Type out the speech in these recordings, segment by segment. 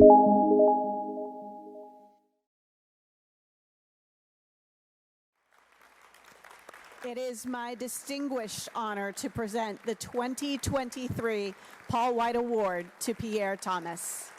It is my distinguished honor to present the 2023 Paul White Award to Pierre Thomas.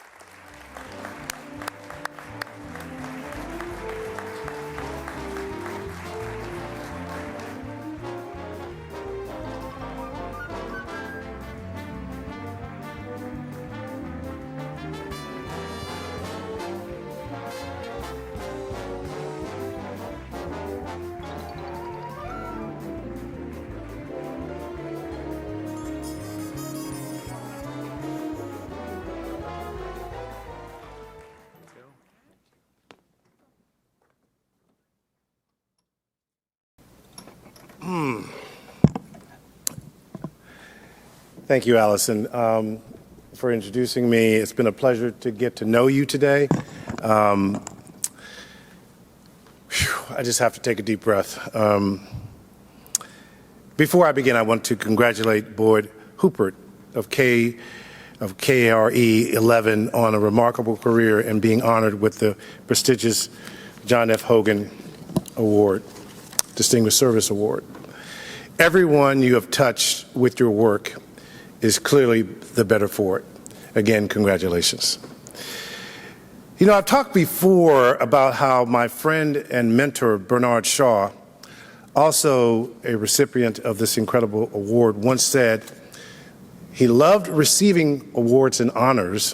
Thank you, Allison, for introducing me. It's been a pleasure to get to know you today. I just have to take a deep breath. Before I begin, I want to congratulate Boyd Huppert of KRE 11 on a remarkable career and being honored with the prestigious John F. Hogan Award, Distinguished Service Award. Everyone you have touched with your work is clearly the better for it. Again, congratulations. You know, I've talked before about how my friend and mentor, Bernard Shaw, also a recipient of this incredible award, once said he loved receiving awards and honors,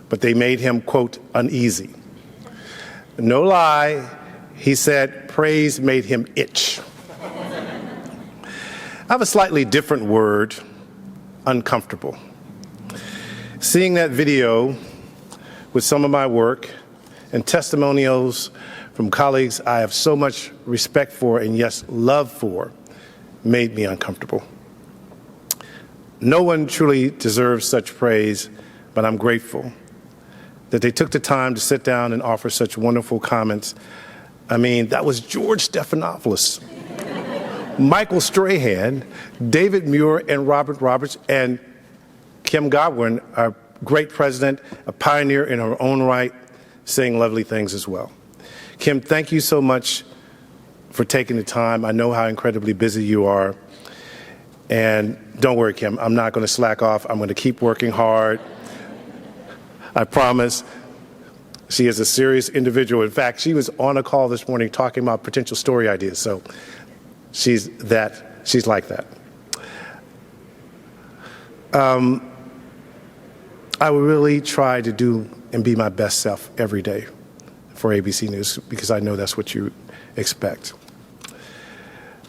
but they made him, quote, uneasy. No lie, he said praise made him itch. I have a slightly different word, uncomfortable. Seeing that video with some of my work and testimonials from colleagues I have so much respect for and yes, love for, made me uncomfortable. No one truly deserves such praise, but I'm grateful that they took the time to sit down and offer such wonderful comments. I mean, that was George Stephanopoulos, Michael Strahan, David Muir, and Robert Roberts, and Kim Godwin, our great president, a pioneer in her own right, saying lovely things as well. Kim, thank you so much for taking the time. I know how incredibly busy you are. And don't worry, Kim, I'm not going to slack off. I'm going to keep working hard. I promise. She is a serious individual. In fact, she was on a call this morning talking about potential story ideas. So she's like that. I will really try to do and be my best self every day for ABC News because I know that's what you expect.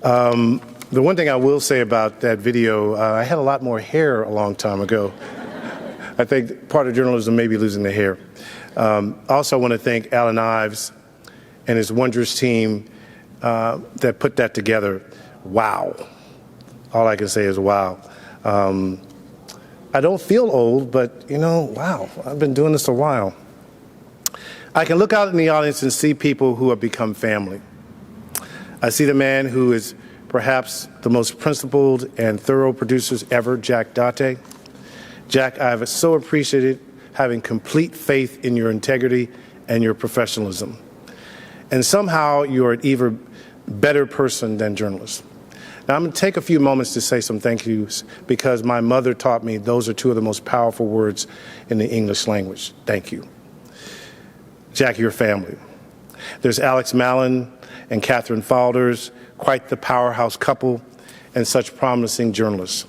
The one thing I will say about that video, I had a lot more hair a long time ago. I think part of journalism may be losing the hair. Also, I want to thank Alan Ives and his wondrous team that put that together. Wow. All I can say is wow. I don't feel old, but, you know, wow, I've been doing this a while. I can look out in the audience and see people who have become family. I see the man who is perhaps the most principled and thorough producers ever, Jack Date. Jack, I have so appreciated having complete faith in your integrity and your professionalism. And somehow you're an even better person than journalists. Now, I'm going to take a few moments to say some thank yous because my mother taught me those are two of the most powerful words in the English language. Thank you. Jack, your family. There's Alex Mallon and Catherine Falders, quite the powerhouse couple and such promising journalists.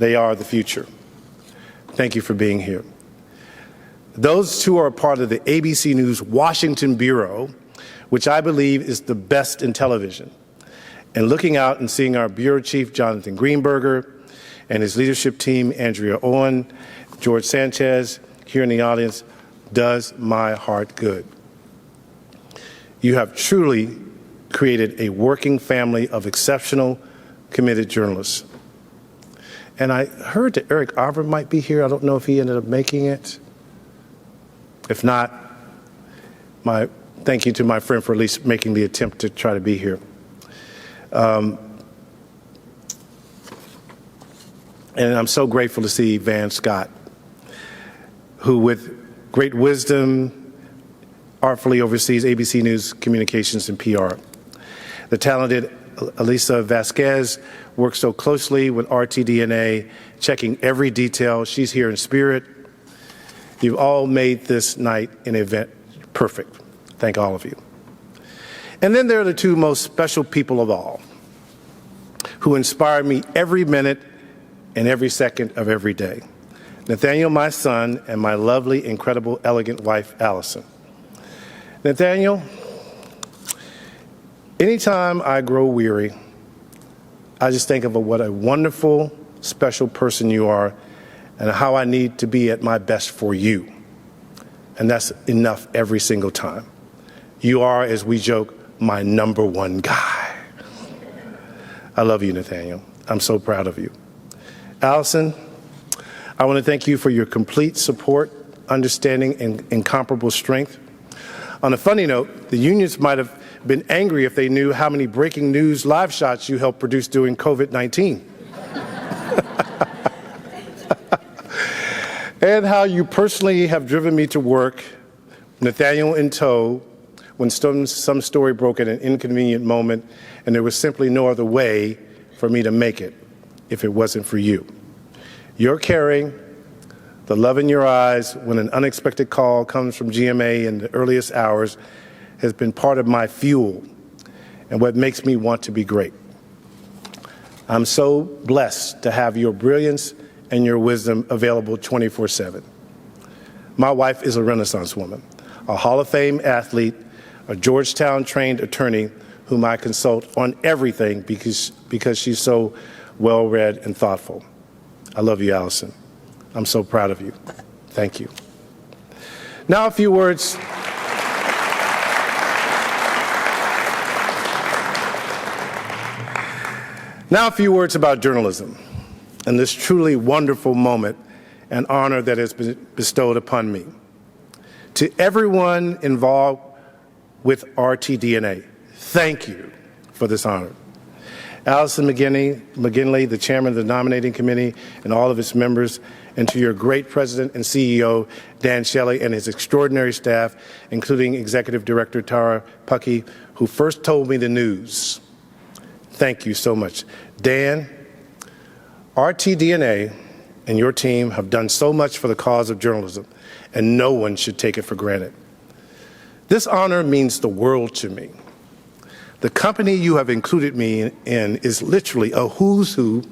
They are the future. Thank you for being here. Those two are a part of the ABC News Washington Bureau, which I believe is the best in television. And looking out and seeing our bureau chief, Jonathan Greenberger, and his leadership team, Andrea Owen, George Sanchez, here in the audience, does my heart good. You have truly created a working family of exceptional, committed journalists. And I heard that Eric Arver might be here. I don't know if he ended up making it. If not, my thank you to my friend for at least making the attempt to try to be here. And I'm so grateful to see Van Scott, who with great wisdom, artfully oversees ABC News Communications and PR. The talented Elisa Vasquez works so closely with RTDNA, checking every detail. She's here in spirit. You've all made this night an event perfect. Thank all of you. And then there are the two most special people of all, who inspire me every minute and every second of every day. Nathaniel, my son, and my lovely, incredible, elegant wife, Allison. Nathaniel, anytime I grow weary, I just think of what a wonderful, special person you are and how I need to be at my best for you. And that's enough every single time. You are, as we joke, my number one guy. I love you, Nathaniel. I'm so proud of you. Allison, I want to thank you for your complete support, understanding, and incomparable strength. On a funny note, the unions might have been angry if they knew how many breaking news live shots you helped produce during COVID-19. And how you personally have driven me to work, Nathaniel in tow, when some story broke at an inconvenient moment and there was simply no other way for me to make it if it wasn't for you. Your caring, the love in your eyes when an unexpected call comes from GMA in the earliest hours has been part of my fuel and what makes me want to be great. I'm so blessed to have your brilliance and your wisdom available 24/7. My wife is a Renaissance woman, a Hall of Fame athlete, a Georgetown-trained attorney whom I consult on everything because she's so well-read and thoughtful. I love you, Allison. I'm so proud of you. Thank you. Now a few words. Now a few words about journalism and this truly wonderful moment and honor that has been bestowed upon me. To everyone involved with RTDNA, thank you for this honor. Allison McGinley, the chairman of the nominating committee, and all of its members, and to your great president and CEO, Dan Shelley, and his extraordinary staff, including Executive Director Tara Puckey, who first told me the news. Thank you so much. Dan, RTDNA and your team have done so much for the cause of journalism, and no one should take it for granted. This honor means the world to me. The company you have included me in is literally a who's who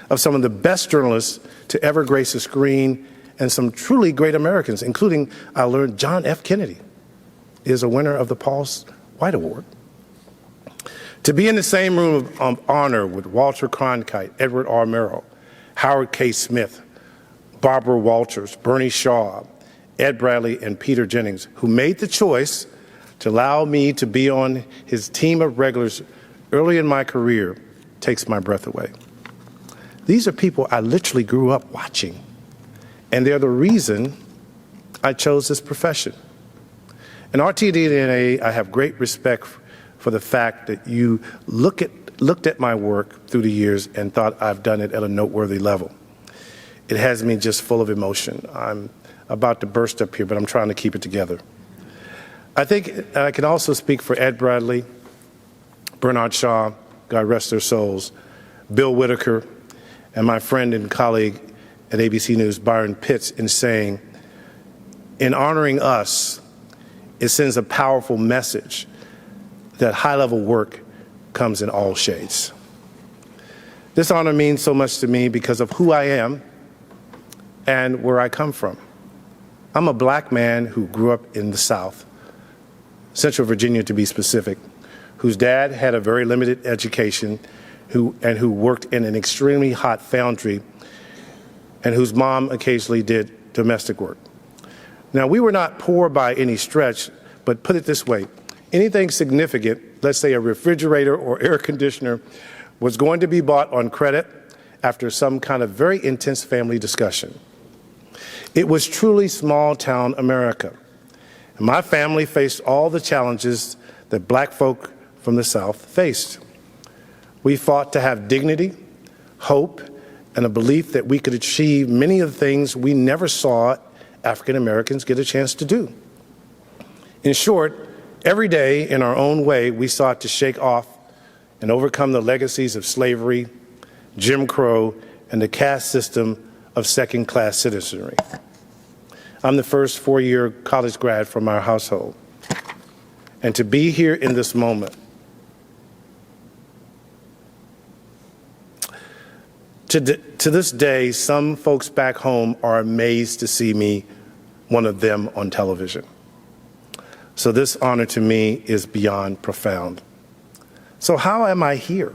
of some of the best journalists to ever grace a screen and some truly great Americans, including, I learned, John F. Kennedy is a winner of the Paul White Award. To be in the same room of honor with Walter Cronkite, Edward R. Murrow, Howard K. Smith, Barbara Walters, Bernie Shaw, Ed Bradley, and Peter Jennings, who made the choice to allow me to be on his team of regulars early in my career, takes my breath away. These are people I literally grew up watching, and they're the reason I chose this profession. In RTDNA, I have great respect for the fact that you looked at my work through the years and thought I've done it at a noteworthy level. It has me just full of emotion. I'm about to burst up here, but I'm trying to keep it together. I think I can also speak for Ed Bradley, Bernard Shaw, God rest their souls, Bill Whitaker, and my friend and colleague at ABC News, Byron Pitts, in saying, in honoring us, it sends a powerful message that high-level work comes in all shades. This honor means so much to me because of who I am and where I come from. I'm a black man who grew up in the South, Central Virginia to be specific, whose dad had a very limited education who worked in an extremely hot foundry and whose mom occasionally did domestic work. Now, we were not poor by any stretch, but put it this way, anything significant, let's say a refrigerator or air conditioner, was going to be bought on credit after some kind of very intense family discussion. It was truly small-town America. And my family faced all the challenges that black folk from the South faced. We fought to have dignity, hope, and a belief that we could achieve many of the things we never saw African Americans get a chance to do. In short, every day in our own way, we sought to shake off and overcome the legacies of slavery, Jim Crow, and the caste system of second-class citizenry. I'm the first four-year college grad from our household. And to be here in this moment, to this day, some folks back home are amazed to see me, one of them, on television. So this honor to me is beyond profound. So how am I here?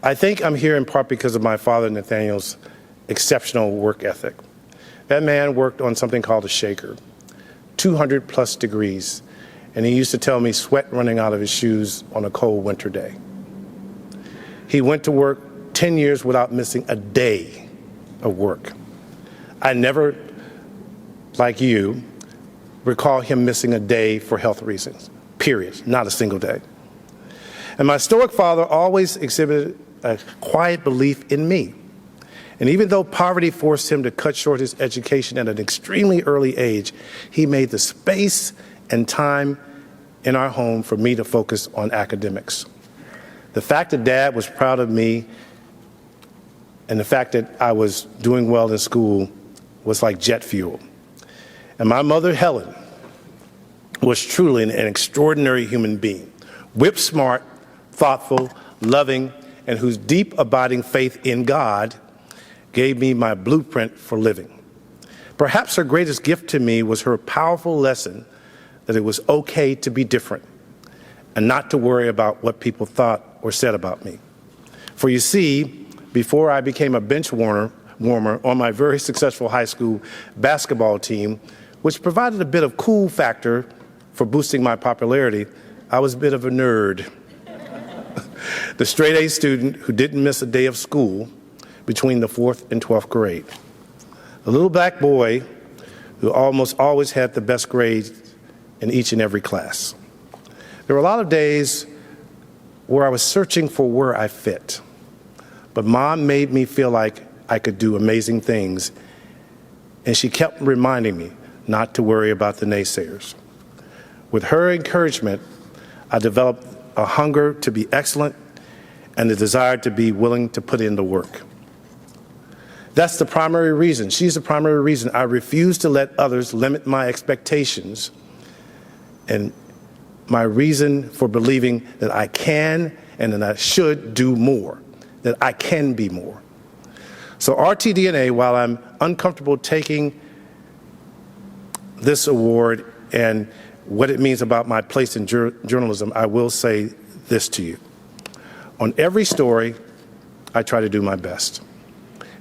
I think I'm here in part because of my father, Nathaniel's exceptional work ethic. That man worked on something called a shaker, 200 plus degrees, and he used to tell me sweat running out of his shoes on a cold winter day. He went to work 10 years without missing a day of work. I never, like you, recall him missing a day for health reasons, period, not a single day. And my stoic father always exhibited a quiet belief in me. And even though poverty forced him to cut short his education at an extremely early age, he made the space and time in our home for me to focus on academics. The fact that Dad was proud of me and the fact that I was doing well in school was like jet fuel. And my mother, Helen, was truly an extraordinary human being, whip smart, thoughtful, loving, and whose deep, abiding faith in God gave me my blueprint for living. Perhaps her greatest gift to me was her powerful lesson that it was okay to be different and not to worry about what people thought or said about me. For you see, before I became a bench warmer on my very successful high school basketball team, which provided a bit of cool factor for boosting my popularity, I was a bit of a nerd. The straight-A student who didn't miss a day of school between the 4th and 12th grade. A little black boy who almost always had the best grades in each and every class. There were a lot of days where I was searching for where I fit, but Mom made me feel like I could do amazing things, and she kept reminding me not to worry about the naysayers. With her encouragement, I developed a hunger to be excellent and the desire to be willing to put in the work. That's the primary reason, she's the primary reason I refuse to let others limit my expectations and my reason for believing that I can and that I should do more, that I can be more. So RTDNA, while I'm uncomfortable taking this award and what it means about my place in journalism, I will say this to you. On every story, I try to do my best.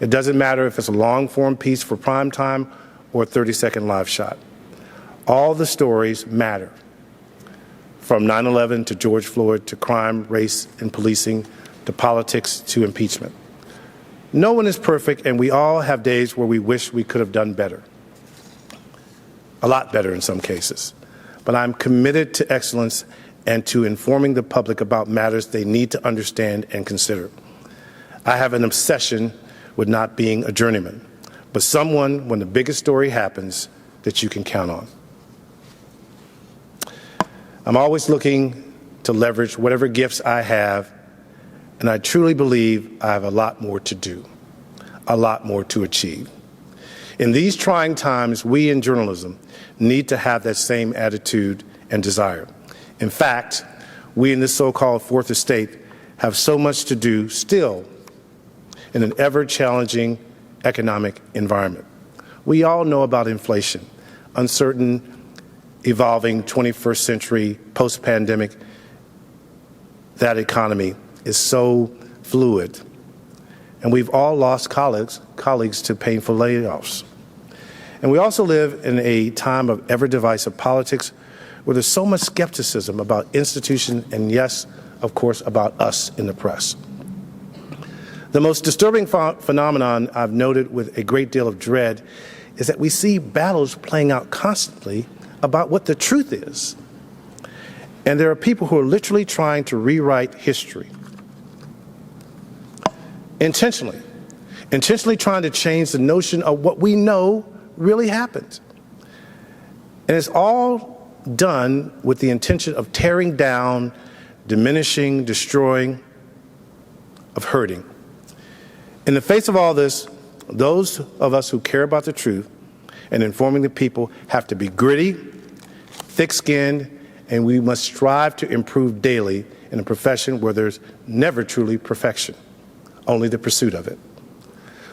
It doesn't matter if it's a long-form piece for prime time or a 30-second live shot. All the stories matter, from 9/11 to George Floyd to crime, race, and policing to politics to impeachment. No one is perfect, and we all have days where we wish we could have done better, a lot better in some cases. But I'm committed to excellence and to informing the public about matters they need to understand and consider. I have an obsession with not being a journeyman, but someone, when the biggest story happens, that you can count on. I'm always looking to leverage whatever gifts I have, and I truly believe I have a lot more to do, a lot more to achieve. In these trying times, we in journalism need to have that same attitude and desire. In fact, we in this so-called fourth estate have so much to do still in an ever-challenging economic environment. We all know about inflation, uncertain, evolving 21st century post-pandemic. That economy is so fluid, and we've all lost colleagues to painful layoffs. And we also live in a time of ever-divisive politics where there's so much skepticism about institutions and, yes, of course, about us in the press. The most disturbing phenomenon I've noted with a great deal of dread is that we see battles playing out constantly about what the truth is. And there are people who are literally trying to rewrite history intentionally intentionally trying to change the notion of what we know really happened. And it's all done with the intention of tearing down, diminishing, destroying, of hurting. In the face of all this, those of us who care about the truth and informing the people have to be gritty, thick-skinned, and we must strive to improve daily in a profession where there's never truly perfection, only the pursuit of it.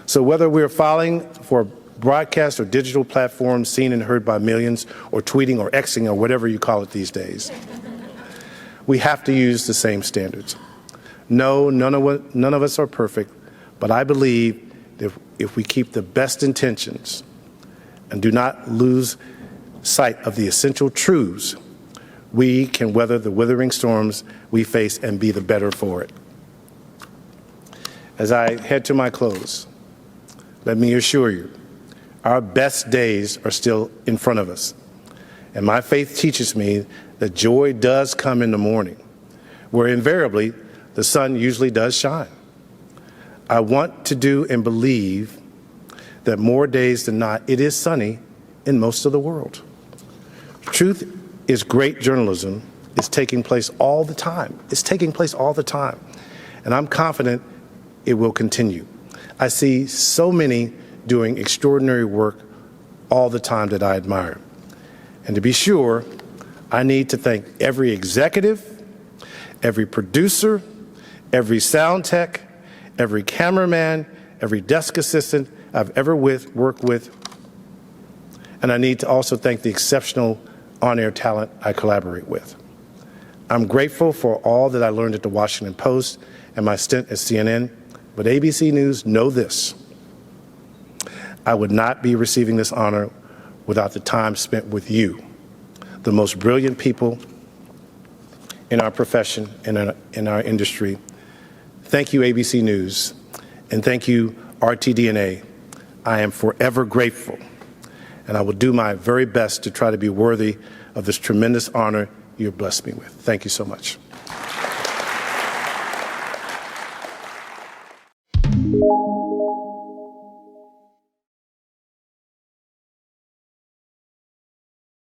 So whether we're filing for broadcast or digital platforms seen and heard by millions, or tweeting or Xing or whatever you call it these days, we have to use the same standards. No, none of us are perfect, but I believe that if we keep the best intentions and do not lose sight of the essential truths, we can weather the withering storms we face and be the better for it. As I head to my close, let me assure you, our best days are still in front of us. And my faith teaches me that joy does come in the morning, where invariably the sun usually does shine. I want to do and believe that more days than not, it is sunny in most of the world. Truth is great journalism. It's taking place all the time. It's taking place all the time. And I'm confident it will continue. I see so many doing extraordinary work all the time that I admire. And to be sure, I need to thank every executive, every producer, every sound tech, every cameraman, every desk assistant I've ever worked with. And I need to also thank the exceptional on-air talent I collaborate with. I'm grateful for all that I learned at the Washington Post and my stint at CNN, but ABC News, know this: I would not be receiving this honor without the time spent with you, the most brilliant people in our profession and in our industry. Thank you, ABC News, and thank you, RTDNA. I am forever grateful, and I will do my very best to try to be worthy of this tremendous honor you have blessed me with. Thank you so much.